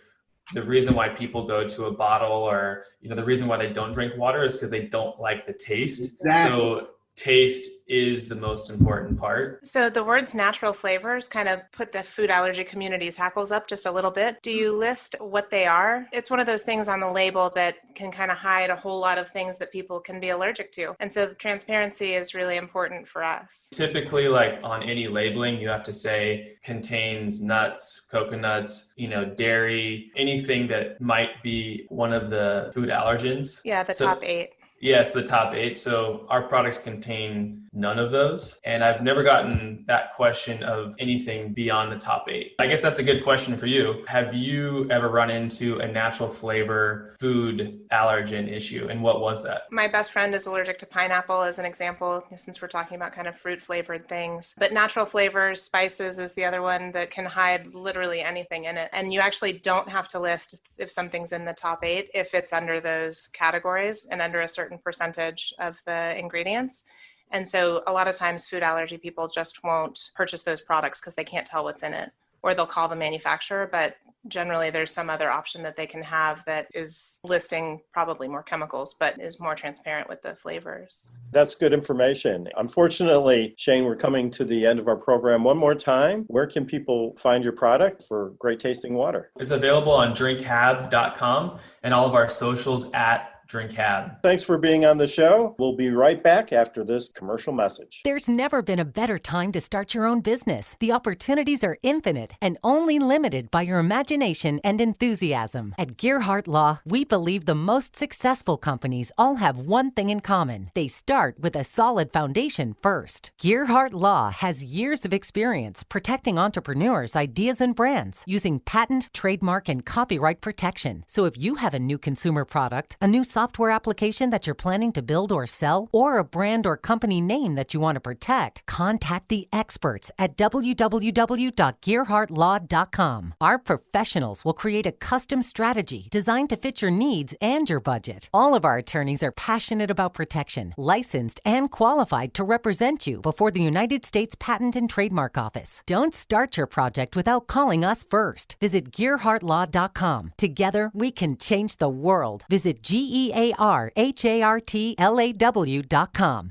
the reason why people go to a bottle, or, you know, the reason why they don't drink water is because they don't like the taste. Exactly. So taste is the most important part. So the words natural flavors kind of put the food allergy community's hackles up just a little bit. Do you list what they are? It's one of those things on the label that can kind of hide a whole lot of things that people can be allergic to. And so the transparency is really important for us. Typically, like on any labeling, you have to say contains nuts, coconuts, you know, dairy, anything that might be one of the food allergens. Yeah, the top 8. Yes, the top 8. So our products contain none of those. And I've never gotten that question of anything beyond the top 8. I guess that's a good question for you. Have you ever run into a natural flavor food allergen issue? And what was that? My best friend is allergic to pineapple as an example, since we're talking about kind of fruit flavored things. But natural flavors, spices is the other one that can hide literally anything in it. And you actually don't have to list if something's in the top 8 if it's under those categories and under a certain percentage of the ingredients. And so a lot of times food allergy people just won't purchase those products because they can't tell what's in it, or they'll call the manufacturer, but generally there's some other option that they can have that is listing probably more chemicals, but is more transparent with the flavors. That's good information. Unfortunately, Shane, we're coming to the end of our program. One more time, where can people find your product for great tasting water? It's available on drinkhab.com and all of our socials at Drink Hab. Thanks for being on the show. We'll be right back after this commercial message. There's never been a better time to start your own business. The opportunities are infinite and only limited by your imagination and enthusiasm. At Gearhart Law, we believe the most successful companies all have one thing in common. They start with a solid foundation first. Gearhart Law has years of experience protecting entrepreneurs' ideas and brands using patent, trademark, and copyright protection. So if you have a new consumer product, a new software application that you're planning to build or sell, or a brand or company name that you want to protect, contact the experts at www.gearhartlaw.com. Our professionals will create a custom strategy designed to fit your needs and your budget. All of our attorneys are passionate about protection, licensed and qualified to represent you before the United States Patent and Trademark Office. Don't start your project without calling us first. Visit gearhartlaw.com. Together, we can change the world. Visit GearHartlaw.com.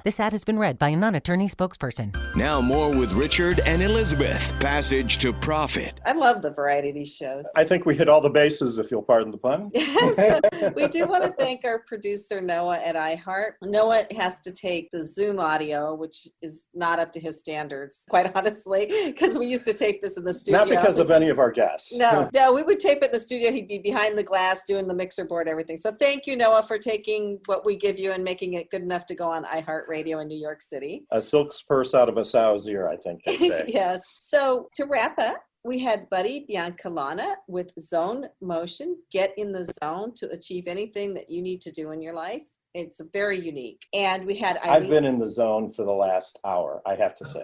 This ad has been read by a non-attorney spokesperson. Now more with Richard and Elizabeth. Passage to Profit. I love the variety of these shows. I think we hit all the bases, if you'll pardon the pun. Yes, we do want to thank our producer, Noah at iHeart. Noah has to take the Zoom audio, which is not up to his standards, quite honestly, because we used to tape this in the studio. Not because of any of our guests. No, we would tape it in the studio. He'd be behind the glass doing the mixer board, everything. So thank you, Noah, for taking what we give you and making it good enough to go on iHeartRadio in New York City. A silk's purse out of a sow's ear, I think they say. Yes. So to wrap up, we had Buddy Biancalana with Zone Motion. Get in the zone to achieve anything that you need to do in your life. It's very unique. And we had Eileen. I've been in the zone for the last hour, I have to say.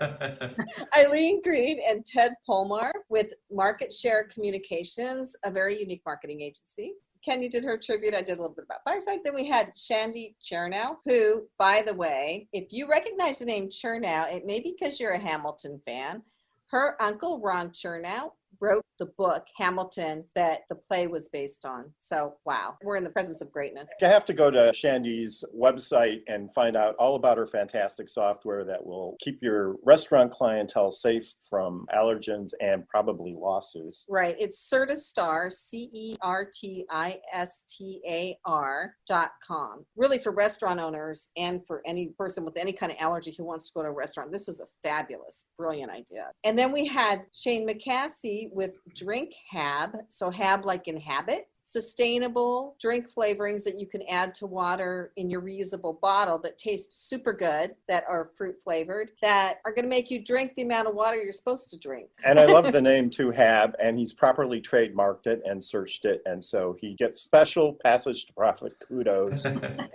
Eileen Green and Ted Polmar with Market Share Communications, a very unique marketing agency. Kenny did her tribute. I did a little bit about Fireside. Then we had Shandy Chernow, who, by the way, if you recognize the name Chernow, it may be because you're a Hamilton fan. Her uncle, Ron Chernow, wrote the book Hamilton that the play was based on. So, wow, we're in the presence of greatness. You have to go to Shandy's website and find out all about her fantastic software that will keep your restaurant clientele safe from allergens and probably lawsuits. Right. It's Certistar, CERTISTAR.com. Really for restaurant owners and for any person with any kind of allergy who wants to go to a restaurant. This is a fabulous, brilliant idea. And then we had Shane Mccassie with Drink Hab, so Hab like inhabit, sustainable drink flavorings that you can add to water in your reusable bottle that taste super good, that are fruit flavored, that are going to make you drink the amount of water you're supposed to drink. And I love the name too, Hab, and he's properly trademarked it and searched it, and so he gets special passage to profit kudos.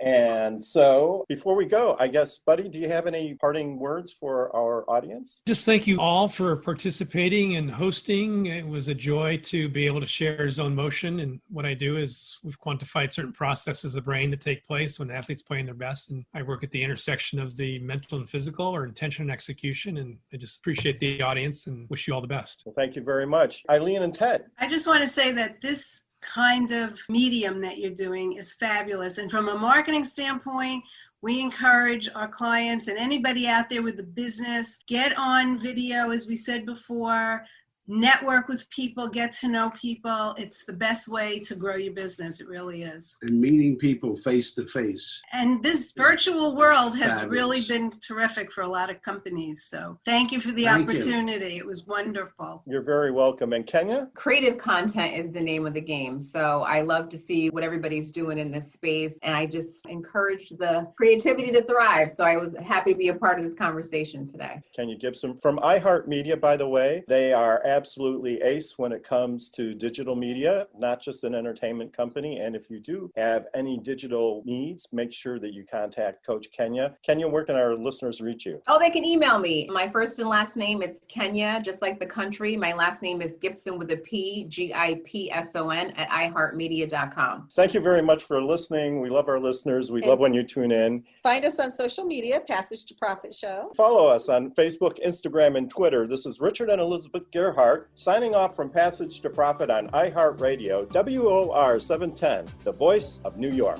And so before we go, I guess, Buddy, do you have any parting words for our audience? Just thank you all for participating and hosting. It was a joy to be able to share Zone Motion. And what I do is we've quantified certain processes of the brain that take place when athletes play in their best. And I work at the intersection of the mental and physical, or intention and execution. And I just appreciate the audience and wish you all the best. Well, thank you very much. Eileen and Ted. I just want to say that this kind of medium that you're doing is fabulous. And from a marketing standpoint, we encourage our clients and anybody out there with the business, get on video, as we said before. network with people, get to know people. It's the best way to grow your business. It really is. And meeting people face to face. And this virtual world has Fabulous. really been terrific for a lot of companies. So thank you for the Thank you. opportunity. It was wonderful. You're very welcome. And Kenya? Creative content is the name of the game. So I love to see what everybody's doing in this space. And I just encourage the creativity to thrive. So I was happy to be a part of this conversation today. Kenya Gibson from iHeartMedia, by the way. They are absolutely ace when it comes to digital media, not just an entertainment company. And if you do have any digital needs, make sure that you contact Coach Kenya. Kenya, where can our listeners reach you? Oh, they can email me. My first and last name, it's Kenya, just like the country. My last name is Gibson with a P, Gipson at iHeartMedia.com. Thank you very much for listening. We love our listeners. We love when you tune in. Find us on social media, Passage to Profit Show. Follow us on Facebook, Instagram, and Twitter. This is Richard and Elizabeth Gerhardt signing off from Passage to Profit on iHeartRadio, WOR 710, the voice of New York.